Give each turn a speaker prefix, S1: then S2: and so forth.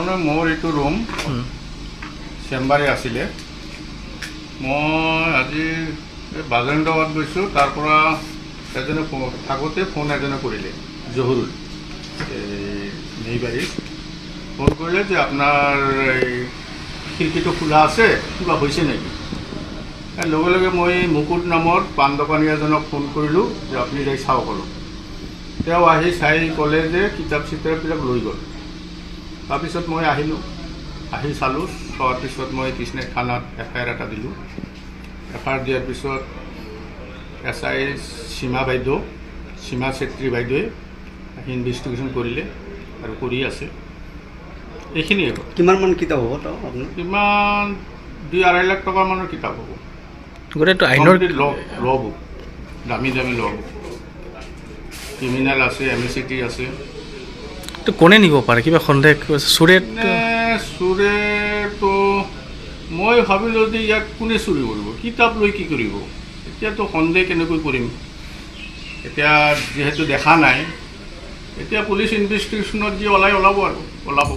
S1: তাৰমানে মোৰ এইটো ৰুম চেম্বাৰে আছিলে। মই আজি বাজেন্দ্ৰবাদ গৈছোঁ, তাৰ পৰা এজনে থাকোঁতে ফোন এজনে কৰিলে, জহুৰুল নেইবাৰী ফোন কৰিলে যে আপোনাৰ এই খিৰিকীটো খোলা আছে, কিবা হৈছে নেকি? লগে লগে মই মুকুট নামৰ পাণ দোকানী এজনক ফোন কৰিলোঁ যে আপুনি যাই চাওক অলপ। তেওঁ আহি চাই ক'লে যে কিতাপ চিতাপবিলাক লৈ গ'ল। তাৰপিছত মই আহিলোঁ, আহি চালোঁ, চোৱাৰ পিছত মই কৃষ্ণাই থানাত FIR এটা দিলোঁ। FIR দিয়াৰ পিছত SI সীমা বাইদেউ, সীমা চেত্ৰী বাইদেৱে আহি ইনভেষ্টিগেশ্যন কৰিলে আৰু কৰি আছে। এইখিনিয়ে।
S2: কিমানমান কিতাপ হ'ব তো আপোনাৰ?
S1: কিমান 2-2.5 লাখ টকা মানৰ কিতাপ হ'ব।
S3: গোটেইটো আইনৰ
S1: ল বুক, দামী দামী ল বুক, ক্ৰিমিনেল আছে, MACT আছে।
S3: তো কোনে নিব পাৰে? কিবা সন্দেহ
S1: চোৰেতো মই ভাবিলোঁ যে ইয়াক কোনে চুৰি কৰিব, কিতাপ লৈ কি কৰিব? এতিয়াতো সন্দেহ কেনেকৈ কৰিম? এতিয়া যিহেতু দেখা নাই, এতিয়া পুলিচ ইনভেষ্টিগেশ্যনত যি ওলাব আৰু ওলাব।